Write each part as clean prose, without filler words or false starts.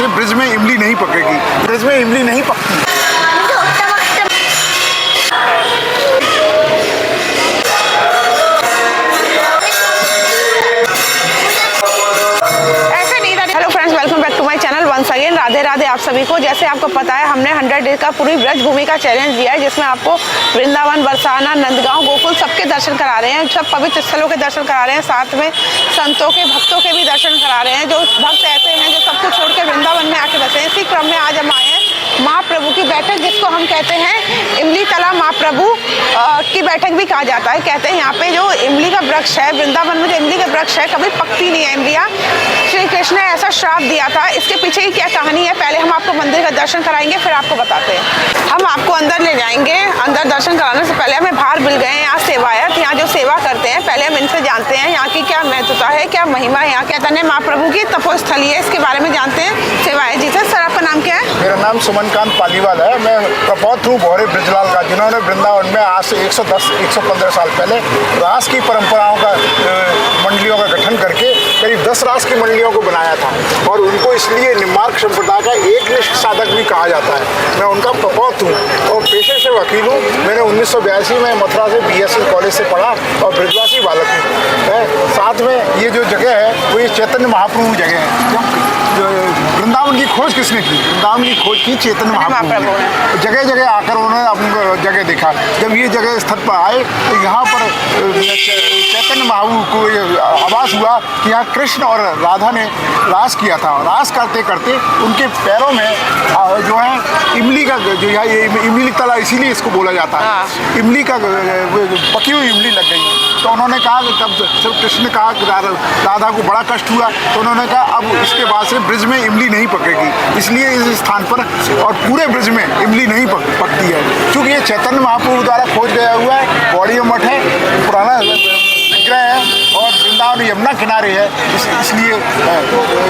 से ब्रिज में इमली नहीं पकेगी, ब्रिज में इमली नहीं पकती। अगेन राधे राधे आप सभी को। जैसे आपको पता है हमने 100 डेज का पूरी ब्रज भूमि का चैलेंज दिया है, जिसमें आपको वृंदावन, बरसाना, नंदगांव, गोकुल सबके दर्शन करा रहे हैं, सब पवित्र स्थलों के दर्शन करा रहे हैं, साथ में संतों के, भक्तों के भी दर्शन करा रहे हैं, जो भक्त ऐसे हैं जो सब कुछ छोड़ के वृंदावन में आके बसे हैं। इसी क्रम में आज हम आए हैं महाप्रभु की बैठक, जिसको हम कहते हैं इमली तला महाप्रभु की बैठक भी कहा जाता है। कहते हैं यहाँ पे जो इमली का वृक्ष है, वृंदावन में जो इमली का वृक्ष है, कभी पकती नहीं है इमलियाँ। श्री कृष्ण ने ऐसा श्राप दिया था। इसके पीछे की क्या कहानी है, पहले हम आपको मंदिर का दर्शन कराएंगे, फिर आपको बताते हैं। हम आपको अंदर ले जाएंगे। अंदर दर्शन कराने से पहले हमें बाहर मिल गए यहाँ सेवायत, यहाँ जो सेवा करते हैं, पहले हम इनसे जानते हैं यहाँ की क्या महत्वता है, क्या महिमा है। यहाँ कहते हैं महाप्रभु की तपोस्थली है, इसके बारे में जानते हैं सेवायत जी से। सर आपका नाम क्या है? मेरा नाम सुमनकांत पालीवाल है। मैं प्रपौत्र हूँ भौरे ब्रिजलाल का, जिन्होंने वृंदावन में आज से 110-115 साल पहले रास की परंपराओं का मंडलियों का गठन करके करीब 10 रास की मंडलियों को बनाया था, और उनको इसलिए निम्बार्क संप्रदाय का एकनिष्ठ साधक भी कहा जाता है। मैं उनका प्रपौत्र हूँ और पेशे से वकील हूँ। मैंने 1982 में मथुरा से BSc कॉलेज से पढ़ा और ब्रिजवासी बालक हूँ। साथ में ये जो जगह है वो ये चैतन्य महाप्रभु जगह है। जो वृंदावन की खोज किसने की? वृंदावन की खोज की चैतन्य महाप्रभु ने। जगह जगह आकर उन्होंने अपनी जगह देखा। जब ये जगह स्थल पर आए तो यहाँ पर चैतन्य महाप्रभु को आभास हुआ कि यहाँ कृष्ण और राधा ने रास किया था। रास करते करते उनके पैरों में जो है इमली का जो ये इमली तला, इसीलिए इसको बोला जाता है। इमली का पकी हुई इमली लग गई। तो उन्होंने कहा कि जब कृष्ण ने कहा कि राधा को बड़ा कष्ट हुआ, तो उन्होंने कहा अब इसके बाद से ब्रिज में इमली नहीं पकेगी, इसलिए इस स्थान पर और पूरे ब्रिज में इमली नहीं पकती है। क्योंकि ये चैतन्य महाप्रभु द्वारा खोज गया हुआ है, गौड़ी मठ है, पुराना विग्रह है और वृंदावन यमुना किनारे है, इसलिए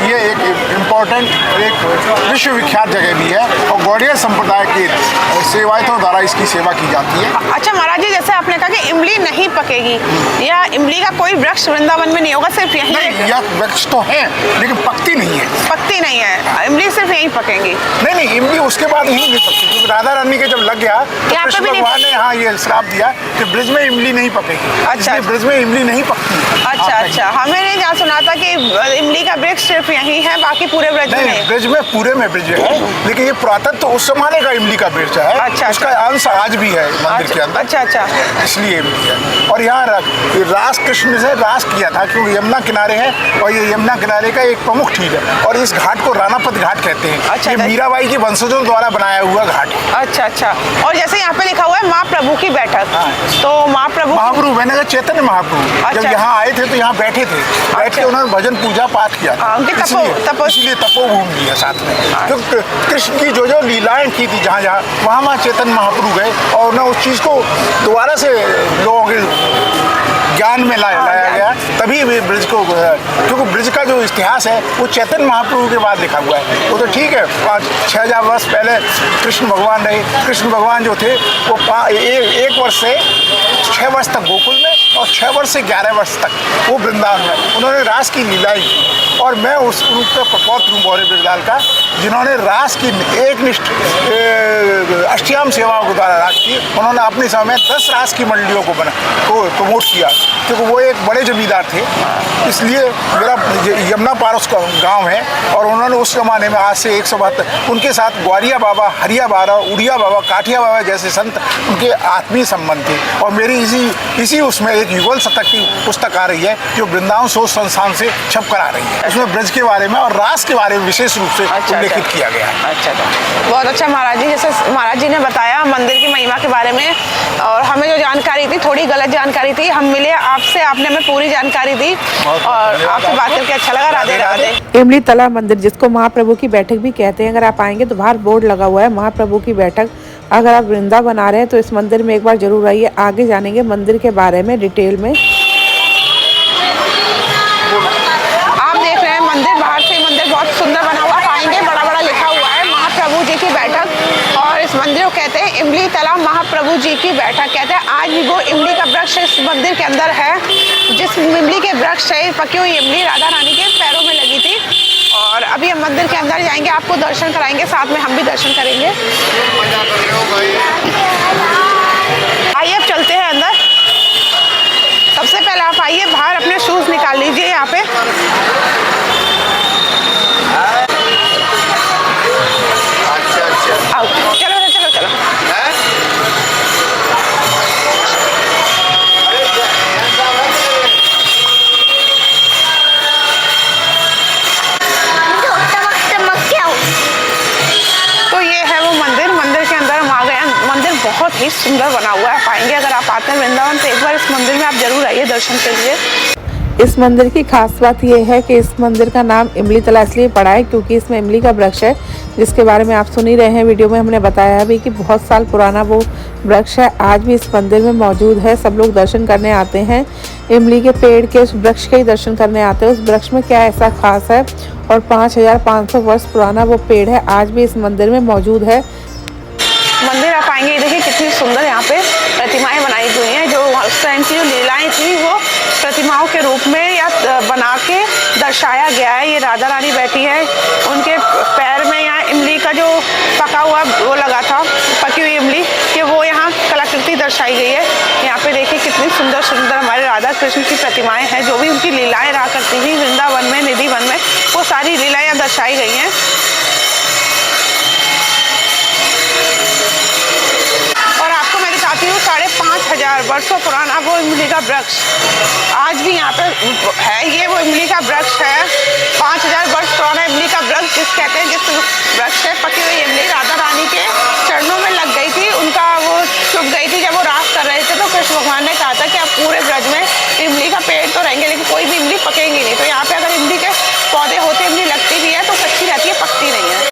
ये एक इम्पोर्टेंट, एक विश्वविख्यात जगह भी है और गौड़िया संप्रदाय के सेवायतों द्वारा इसकी सेवा की जाती है। अच्छा महाराज जी, जैसे आपने कहा कि इमली नहीं पकेगी, या इमली का कोई वृक्ष वृंदावन में नहीं होगा, सिर्फ यही नहीं, यह वृक्ष तो है लेकिन पकती नहीं है। पकती नहीं है, इमली सिर्फ यहीं पकेंगी। नहीं, इमली उसके बाद यहीं नहीं पकती, क्योंकि राधा रानी के जब लग गया तो कृष्ण भगवान ने हाँ ये श्राप दिया कि ब्रिज में इमली नहीं पकेगी। अच्छा, ब्रिज में इमली नहीं पकती। अच्छा, हमें नहीं जहाँ सुना था कि इमली का वृक्ष सिर्फ यहीं है, बाकी पूरे ब्रिज में नहीं। ब्रिज में पूरे में ब्रिज है, लेकिन ये पुरातन तो उस जमाने का इमली का वृक्ष है। अच्छा, उसका अंश आज भी है मंदिर के अंदर। अच्छा, इसलिए इमली है। और यहाँ रास कृष्ण से रास किया था, क्योंकि यमुना किनारे है और ये यमुना किनारे का एक प्रमुख ठीक है, और इस घाट को रानापत घाट कहते हैं। अच्छा, ये मीराबाई के वंशजों द्वारा बनाया हुआ घाट है। अच्छा, और जैसे यहाँ पे लिखा हुआ है महाप्रभु की बैठक, तो महाप्रभु मैंने कहा चैतन्य महाप्रभु जब यहाँ आए थे तो यहाँ बैठे थे, बैठ के उन्होंने भजन पूजा पाठ किया था, इसलिए तपोभूमि है साथ में। तो कृष्ण की जो लीलाएं की थी जहाँ जहाँ, वहाँ चैतन्य महाप्रभु गए और उन्हें उस चीज़ को दोबारा से लोगों के ज्ञान में लाया गया, तभी ब्रिज को, क्योंकि ब्रिज का जो इतिहास है वो चैतन्य महाप्रभु के बाद लिखा हुआ है। वो तो ठीक है, 5-6 वर्ष पहले कृष्ण भगवान रहे। कृष्ण भगवान जो थे वो 1 वर्ष से 6 वर्ष तक गोकुल में और 6 वर्ष से 11 वर्ष तक वो वृंदावन में उन्होंने रास की लीलाएं की। और मैं उस रूप का प्रपौत्र हूँ भौरे ब्रिजलाल का, जिन्होंने रास की एकनिष्ठ अष्टयाम सेवाओं के द्वारा रास की। उन्होंने अपने समय में 10 रास की मंडलियों को प्रमोट किया, क्योंकि वो एक बड़े जमींदार थे। इसलिए मेरा यमुना पार उसका गाँव है, और उन्होंने उस जमाने में आज से 172 उनके साथ ग्वारिया बाबा, हरिया बाबा, उड़िया बाबा, काठिया बाबा जैसे संत उनके आत्मीय संबंध थे। और मेरी इसी उसमें एक युगल शतक की पुस्तक आ रही है जो वृंदावन शोध संस्थान से छप कर आ रही है। उसमें ब्रज के बारे में और रास के बारे में विशेष रूप से उल्लेखित किया गया है। अच्छा, बहुत अच्छा महाराज जी। जैसे महाराज जी ने बताया मंदिर की महिमा के बारे में, और हमें जो जानकारी थी थोड़ी गलत जानकारी थी, हम मिले आपसे, आपने हमें पूरी जानकारी दी और आपसे बात करके अच्छा लगा। राधे राधे। इमली तला मंदिर, जिसको महाप्रभु की बैठक भी कहते हैं, अगर आप आएंगे तो बाहर बोर्ड लगा हुआ है महाप्रभु की बैठक। अगर आप वृंदावन आ रहे हैं तो इस मंदिर में एक बार जरूर आइए। आगे जानेंगे मंदिर के बारे में डिटेल में। आप देख रहे हैं मंदिर, बाहर से मंदिर बहुत सुंदर बना हुआ, पाएंगे बड़ा बड़ा लिखा हुआ है महाप्रभु जी की बैठक, और इस मंदिर को कहते हैं इमली तला महाप्रभु जी की बैठक कहते हैं। आज भी वो इमली का वृक्ष इस मंदिर के अंदर है, जिस इमली के वृक्ष से पकी हुई इमली राधा रानी के पैरों में लगी थी, और और अभी हम मंदिर के अंदर जाएंगे, आपको दर्शन कराएंगे, साथ में हम भी दर्शन करेंगे। आइए अब चलते हैं अंदर। सबसे पहले आप आइए बाहर, अपने शूज निकाल लीजिए यहाँ पे। आओ चलो चलो चलो। तो ये है वो मंदिर, मंदिर के अंदर हम आ गए हैं। मंदिर बहुत ही सुंदर बना हुआ है, पाएंगे अगर आप आते हैं वृंदावन तो एक बार इस मंदिर में आप जरूर आइए दर्शन के लिए। इस मंदिर की खास बात यह है कि इस मंदिर का नाम इमली तला इसलिए पड़ा है क्योंकि इसमें इमली का वृक्ष है, जिसके बारे में आप सुन ही रहे हैं। वीडियो में हमने बताया भी कि बहुत साल पुराना वो वृक्ष है, आज भी इस मंदिर में मौजूद है। सब लोग दर्शन करने आते हैं, इमली के पेड़ के, उस वृक्ष के ही दर्शन करने आते हैं। उस वृक्ष में क्या ऐसा खास है, और 5500 वर्ष पुराना वो पेड़ है, आज भी इस मंदिर में मौजूद है। मंदिर आप आएंगे, देखिए कितनी सुंदर यहाँ पे प्रतिमाएं बनाई हुई हैं। जो उस टाइम की जो लीलाएं थी वो प्रतिमाओं के रूप में या बना के दर्शाया गया है। ये राधा रानी बैठी है, उनके पैर में यहाँ इमली का जो पका हुआ वो लगा था, पकी हुई इमली कि वो यहाँ कलाकृति दर्शाई गई है। यहाँ पे देखिए कितनी सुंदर सुंदर हमारे राधा कृष्ण की प्रतिमाएं हैं। जो भी उनकी लीलाएं रहा करती थी वृंदावन में, निधि वन में, वो सारी लीलाएं यहाँ दर्शाई गई हैं। और आपको मैं दिखाती हूँ 5500 वर्षों पुराना वो इमली का वृक्ष आज भी यहाँ पे है। ये वो इमली का वृक्ष है, 5000 वर्ष पुराना इमली का वृक्ष जिस कहते हैं, जिस वृक्ष है पकी हुई इमली राधा रानी के चरणों में लग गई थी, उनका वो चुभ गई थी जब वो रास कर रहे थे। तो कृष्ण भगवान ने कहा था कि आप पूरे ब्रज में इमली का पेड़ तो रहेंगे लेकिन कोई भी इमली पकेगी नहीं। तो यहाँ पे अगर इमली के पौधे होते, इमली लगती भी है तो कच्ची रहती है, पकती नहीं है।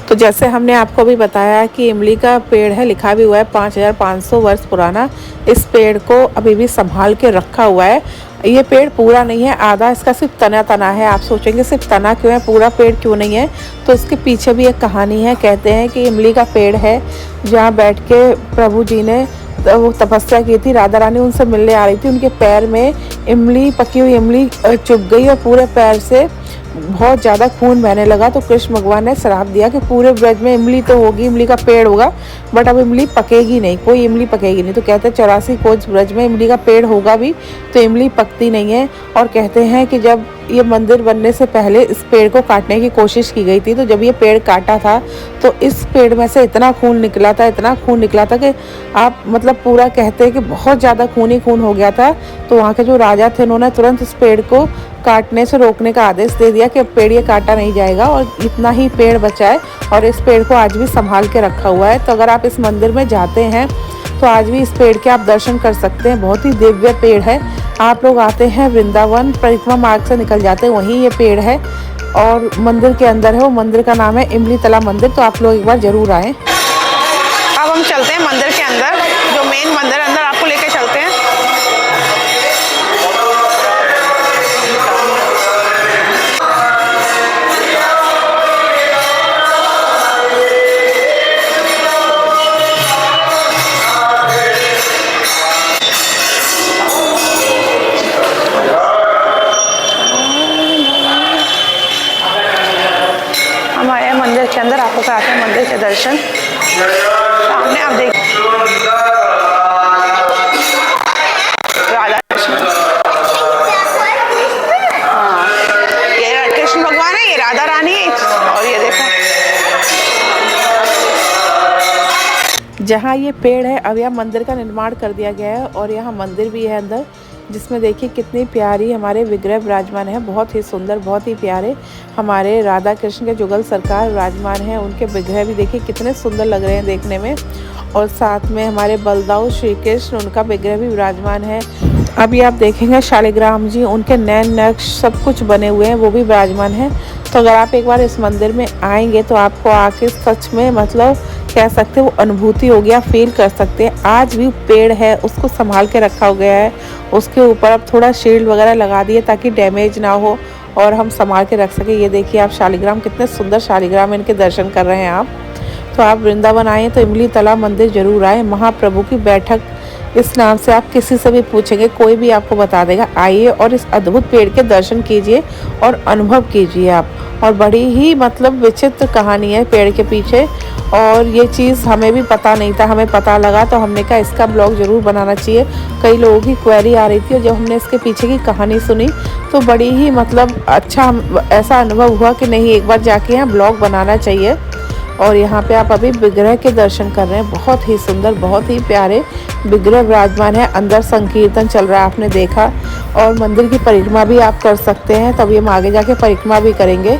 तो जैसे हमने आपको भी बताया कि इमली का पेड़ है, लिखा भी हुआ है 5500 वर्ष पुराना। इस पेड़ को अभी भी संभाल के रखा हुआ है। ये पेड़ पूरा नहीं है, आधा इसका सिर्फ तना है। आप सोचेंगे सिर्फ तना क्यों है, पूरा पेड़ क्यों नहीं है, तो इसके पीछे भी एक कहानी है। कहते हैं कि इमली का पेड़ है जहाँ बैठ के प्रभु जी ने वो तपस्या की थी, राधा रानी उनसे मिलने आ रही थी, उनके पैर में इमली, पकी हुई इमली चुभ गई और पूरे पैर से बहुत ज़्यादा खून बहने लगा। तो कृष्ण भगवान ने श्राप दिया कि पूरे ब्रज में इमली तो होगी, इमली का पेड़ होगा, बट अब इमली पकेगी नहीं, कोई इमली पकेगी नहीं। तो कहते हैं 84 कोस ब्रज में इमली का पेड़ होगा भी तो इमली पकती नहीं है। और कहते हैं कि जब ये मंदिर बनने से पहले इस पेड़ को काटने की कोशिश की गई थी, तो जब ये पेड़ काटा था तो इस पेड़ में से इतना खून निकला था, इतना खून निकला था कि आप मतलब पूरा कहते हैं कि बहुत ज़्यादा खून ही खून हो गया था। तो वहाँ के जो राजा थे उन्होंने तुरंत इस पेड़ को काटने से रोकने का आदेश दे दिया कि पेड़ ये काटा नहीं जाएगा और इतना ही पेड़ बचा है, और इस पेड़ को आज भी संभाल के रखा हुआ है। तो अगर आप इस मंदिर में जाते हैं तो आज भी इस पेड़ के आप दर्शन कर सकते हैं। बहुत ही दिव्य पेड़ है। आप लोग आते हैं वृंदावन परिक्रमा मार्ग से निकल जाते हैं, वहीं ये पेड़ है और मंदिर के अंदर है। वो मंदिर का नाम है इमली तला मंदिर। तो आप लोग एक बार जरूर आएँ। अब हम चलते हैं मंदिर के अंदर, जो मेन मंदिर है, अंदर आपको लेके चलते हैं। मंदिर के अंदर आपको कराते हैं मंदिर के दर्शन। सामने आप देखिए राधा कृष्ण, हाँ ये कृष्ण भगवान है, ये राधा रानी है, और ये देखो जहाँ ये पेड़ है अब यहाँ मंदिर का निर्माण कर दिया गया है और यहाँ मंदिर भी है अंदर, जिसमें देखिए कितनी प्यारी हमारे विग्रह विराजमान है। बहुत ही सुंदर, बहुत ही प्यारे हमारे राधा कृष्ण के जुगल सरकार विराजमान हैं। उनके विग्रह भी देखिए कितने सुंदर लग रहे हैं देखने में। और साथ में हमारे बलदाऊ श्री कृष्ण, उनका विग्रह भी विराजमान है। अभी आप देखेंगे शालिग्राम जी, उनके नैन नक्श सब कुछ बने हुए हैं, वो भी विराजमान है। तो अगर आप एक बार इस मंदिर में आएंगे तो आपको आके सच में मतलब कह सकते हैं वो अनुभूति होगी, आप फील कर सकते हैं। आज भी पेड़ है, उसको संभाल के रखा गया है। उसके ऊपर अब थोड़ा शील्ड वगैरह लगा दिए ताकि डैमेज ना हो और हम संभाल के रख सकें। ये देखिए आप शालिग्राम, कितने सुंदर शालिग्राम, इनके दर्शन कर रहे हैं आप। तो आप वृंदावन आए तो इमली तला मंदिर जरूर आए। महाप्रभु की बैठक इस नाम से आप किसी से भी पूछेंगे, कोई भी आपको बता देगा। आइए और इस अद्भुत पेड़ के दर्शन कीजिए और अनुभव कीजिए आप। और बड़ी ही मतलब विचित्र कहानी है पेड़ के पीछे, और ये चीज़ हमें भी पता नहीं था, हमें पता लगा तो हमने कहा इसका ब्लॉग ज़रूर बनाना चाहिए। कई लोगों की क्वेरी आ रही थी और जब हमने इसके पीछे की कहानी सुनी तो बड़ी ही मतलब अच्छा ऐसा अनुभव हुआ कि नहीं, एक बार जाके यहाँ ब्लॉग बनाना चाहिए। और यहाँ पे आप अभी विग्रह के दर्शन कर रहे हैं, बहुत ही सुंदर, बहुत ही प्यारे विग्रह विराजमान है। अंदर संकीर्तन चल रहा है, आपने देखा। और मंदिर की परिक्रमा भी आप कर सकते हैं, तभी हम आगे जाके परिक्रमा भी करेंगे।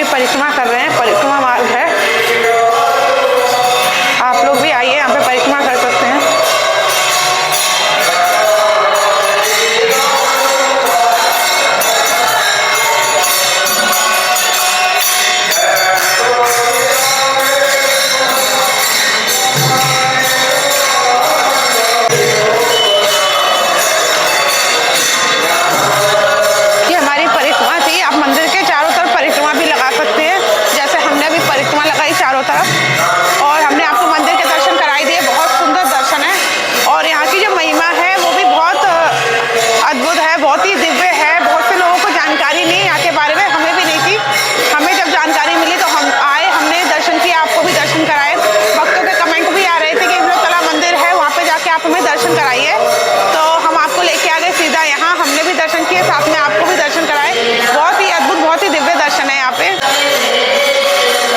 परिक्रमा कर रहे हैं, परिक्रमा मार्ग है। आप लोग भी आइए, यहाँ पे परिक्रमा कर सकते हैं। ये हमारी परिक्रमा थी। आप मंदिर के चारों तरफ परिक्रमा भी लगा सकते हैं, जैसे हमने भी परिक्रमा लगाई चारों तरफ, और हमने आपको मंदिर के दर्शन कराई दिए। बहुत सुंदर दर्शन है, और यहाँ की जो महिमा है वो भी बहुत अद्भुत है, बहुत ही दिव्य है। बहुत से लोगों को जानकारी नहीं है यहाँ के बारे में, हमें भी नहीं थी। हमें जब जानकारी मिली तो हम आए, हमने दर्शन किया, आपको भी दर्शन कराए। भक्तों के कमेंट भी आ रहे थे कि इमलोतला मंदिर है, वहाँ पे जाके आप हमें दर्शन कराइए, तो हम आपको लेके आ गए सीधा यहाँ। हमने भी दर्शन किए, साथ में आपको भी दर्शन कराए। बहुत ही अद्भुत, बहुत ही दिव्य दर्शन है यहाँ पे।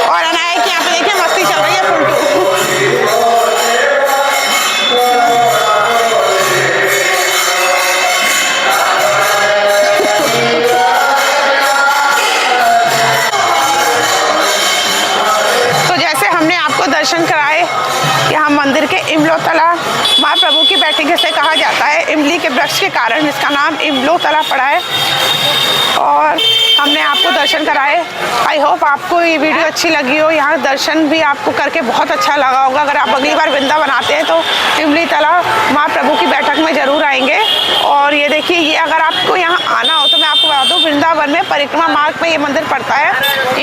और अनाया की यहाँ पे देखिए मस्ती चल रही है फुलटू। तो जैसे हमने आपको दर्शन कराए यहाँ मंदिर के, इमलोतला महाप्रभु की बैठक से कहा जाता है। इमली के वृक्ष के कारण इसका नाम इमलोतला पड़ा है। और हमने आपको दर्शन कराए। आई होप आपको ये वीडियो अच्छी लगी हो। यहाँ दर्शन भी आपको करके बहुत अच्छा लगा होगा। अगर आप अगली बार वृंदावन आते हैं तो इमलीतला महाप्रभु की बैठक में ज़रूर आएंगे। और ये देखिए, ये अगर आपको यहाँ आना हो तो मैं आपको बता दूँ, वृंदावन में परिक्रमा मार्ग में ये मंदिर पड़ता है।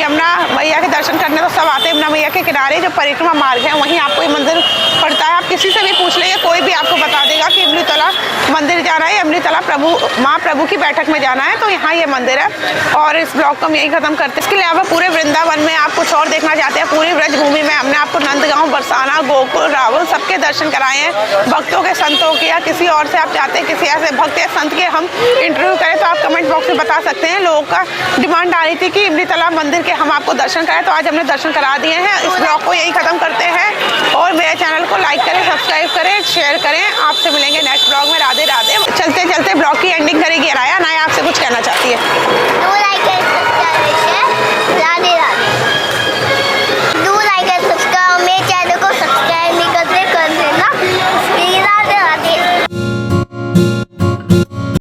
यमुना मैया के दर्शन करने तो सब आते हैं। यमुना मैया के किनारे जो परिक्रमा मार्ग है वहीं आपको ये मंदिर पड़ता है। आप किसी से भी पूछ लेंगे, कोई भी आपको बता देगा कि इमलीतला मंदिर जाना है, इमलीतला महाप्रभु की बैठक में जाना है, तो यहाँ ये मंदिर है। और इस ब्लॉग को हम यही खत्म करते हैं। इसके अलावा पूरे वृंदावन में आप कुछ और देखना चाहते हैं, पूरी ब्रजभूमि में हमने आपको नंदगांव, बरसाना, गोकुल, रावल सबके दर्शन कराए हैं। भक्तों के, संतों के, या किसी और से आप चाहते हैं किसी ऐसे भक्त या संत के हम इंटरव्यू करें तो आप कमेंट बॉक्स में बता सकते हैं। लोगों का डिमांड आ रही थी कि इमलीतला मंदिर के हम आपको दर्शन कराएं, तो आज हमने दर्शन करा दिए हैं। इस ब्लॉग को यही खत्म करते हैं, और मेरे चैनल को लाइक करें, सब्सक्राइब करें, शेयर करें। आपसे मिलेंगे नेक्स्ट ब्लॉग में। राधे राधे। चलते चलते ब्लॉग की एंडिंग